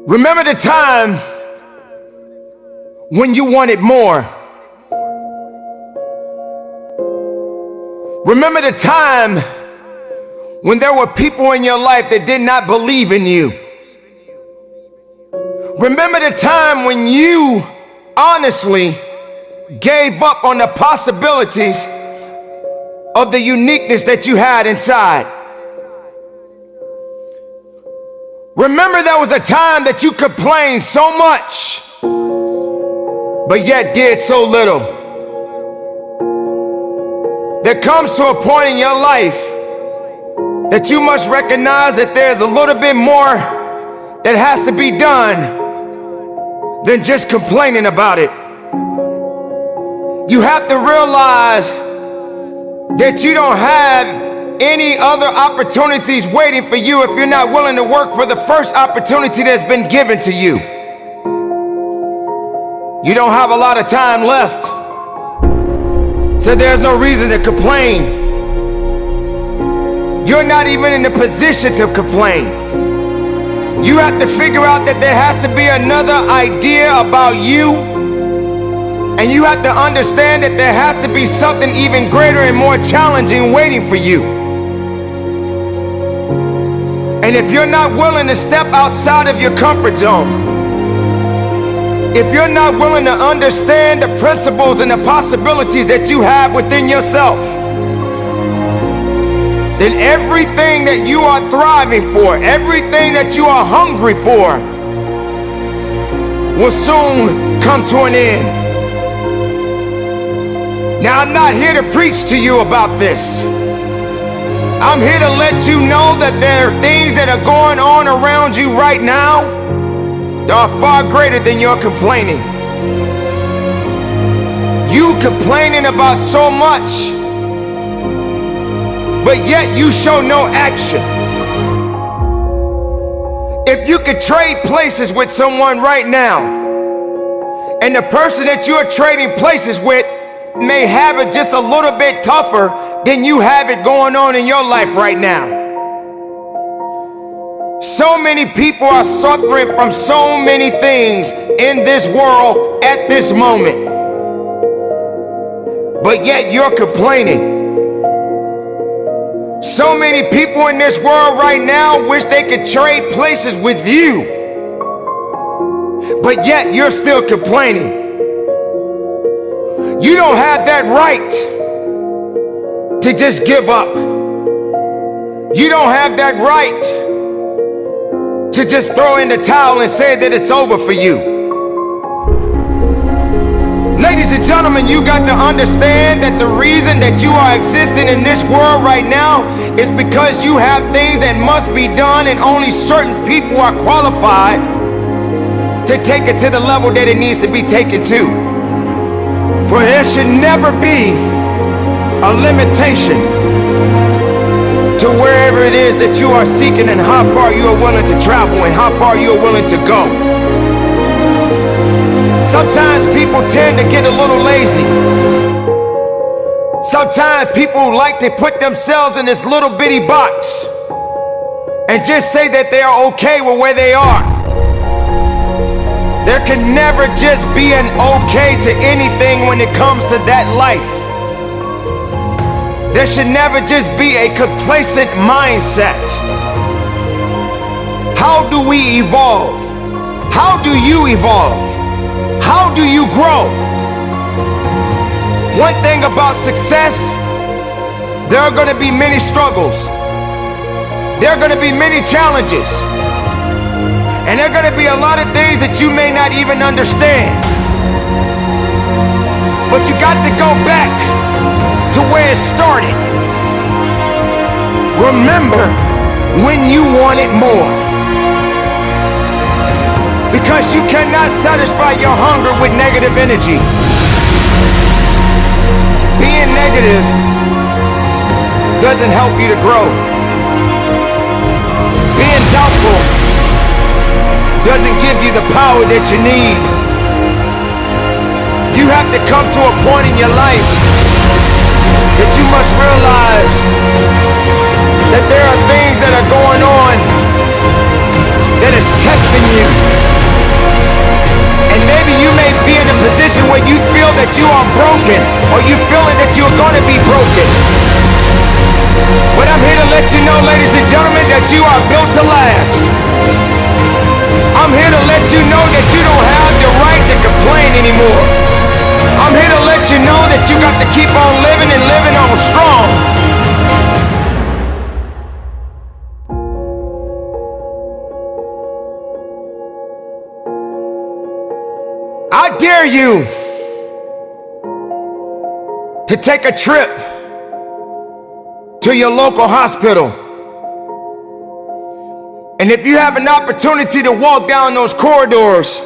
Remember the time when you wanted more. Remember the time when there were people in your life that did not believe in you. Remember the time when you honestly gave up on the possibilities of the uniqueness that you had inside. Remember there was a time that you complained so much, but yet did so little. There comes to a point in your life that you must recognize that there's a little bit more that has to be done than just complaining about it. You have to realize that you don't have any other opportunities waiting for you if you're not willing to work for the first opportunity that's been given to you. You don't have a lot of time left, so there's no reason to complain. You're not even in the position to complain. You have to figure out that there has to be another idea about you, and you have to understand that there has to be something even greater and more challenging waiting for you. And if you're not willing to step outside of your comfort zone, if you're not willing to understand the principles and the possibilities that you have within yourself, then everything that you are thriving for, everything that you are hungry for, will soon come to an end. Now, I'm not here to preach to you about this. I'm here to let you know that there are things that are going on around you right now that are far greater than your complaining. You complaining about so much, but yet you show no action. If you could trade places with someone right now, and the person that you're trading places with may have it just a little bit tougher than you have it going on in your life right now. So many people are suffering from so many things in this world at this moment, but yet you're complaining. So many people in this world right now wish they could trade places with you, but yet you're still complaining. You don't have that right to just give up. You don't have that right to just throw in the towel and say that it's over for you. Ladies and gentlemen, you got to understand that the reason that you are existing in this world right now is because you have things that must be done, and only certain people are qualified to take it to the level that it needs to be taken to. For there should never be a limitation to wherever it is that you are seeking and how far you are willing to travel and how far you are willing to go. Sometimes people tend to get a little lazy. Sometimes people like to put themselves in this little bitty box and just say that they are okay with where they are. There can never just be an okay to anything when it comes to that life. There should never just be a complacent mindset. How do we evolve? How do you evolve? How do you grow? One thing about success, there are going to be many struggles. There are going to be many challenges. And there are going to be a lot of things that you may not even understand. But you got to go back to where it started. Remember when you wanted more. Because you cannot satisfy your hunger with negative energy. Being negative doesn't help you to grow. Being doubtful doesn't give you the power that you need. You have to come to a point in your life that you must realize that there are things that are going on that is testing you. be in a position where you feel that you are broken, or you feeling that you're going to be broken. But I'm here to let you know, ladies and gentlemen, that you are built to last. I'm here to let you know that you don't have the right to complain anymore. I'm here to let you know that you got to keep on living and living on strong. I dare you to take a trip to your local hospital. And if you have an opportunity to walk down those corridors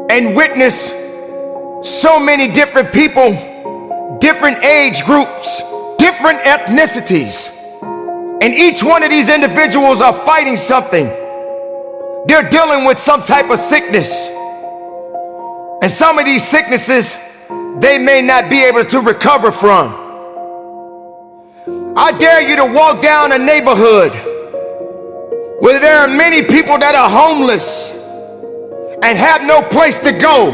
and witness so many different people, different age groups, different ethnicities, and each one of these individuals are fighting something. They're dealing with some type of sickness. And some of these sicknesses, they may not be able to recover from. I dare you to walk down a neighborhood where there are many people that are homeless and have no place to go,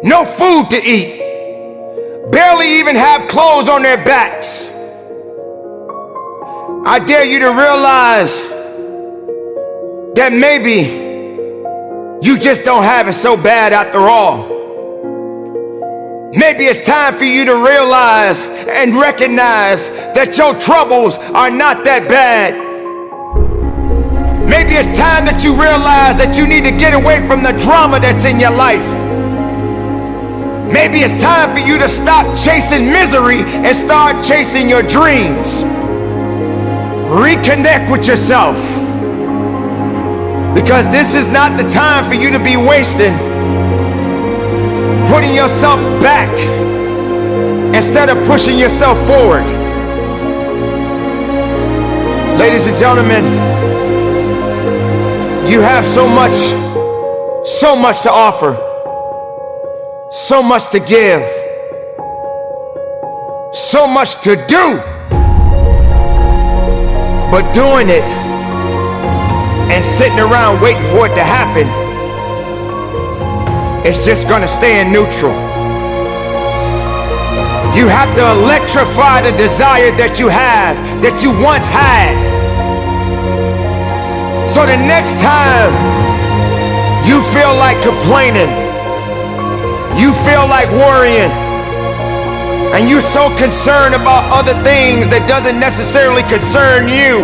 no food to eat, barely even have clothes on their backs. I dare you to realize that maybe you just don't have it so bad after all. Maybe it's time for you to realize and recognize that your troubles are not that bad. Maybe it's time that you realize that you need to get away from the drama that's in your life. Maybe it's time for you to stop chasing misery and start chasing your dreams. Reconnect with yourself. Because this is not the time for you to be wasting, putting yourself back instead of pushing yourself forward. Ladies and gentlemen, you have so much to offer, so much to give, so much to do, but doing it and sitting around waiting for it to happen, it's just gonna stay in neutral. You have to electrify the desire that you have, that you once had. So the next time you feel like complaining, you feel like worrying, and you're so concerned about other things that doesn't necessarily concern you,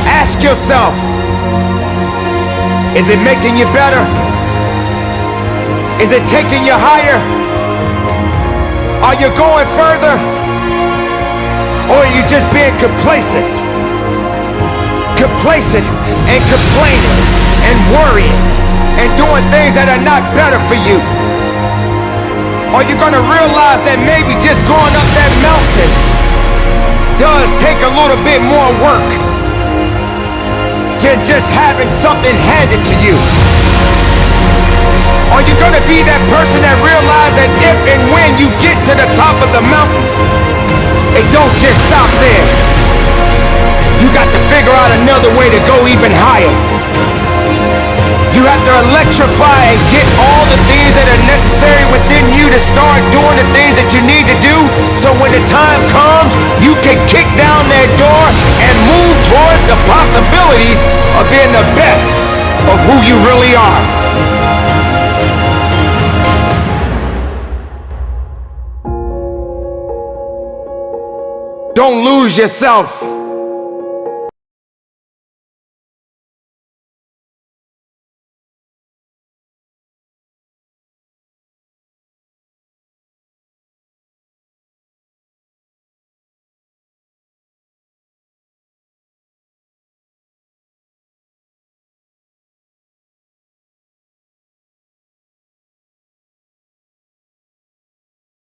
ask yourself, is it making you better? Is it taking you higher? Are you going further? Or are you just being complacent? Complacent and complaining and worrying and doing things that are not better for you? Are you gonna realize that maybe just going up that mountain does take a little bit more work than just having something handed to you? Are you gonna be that person that realizes that if and when you get to the top of the mountain, it don't just stop there? You got to figure out another way to go even higher. You have to electrify and get all the things that are necessary within you to start doing the things that you need to do, so when the time comes, you can kick down that door and move towards the possibilities of being the best of who you really are. Don't lose yourself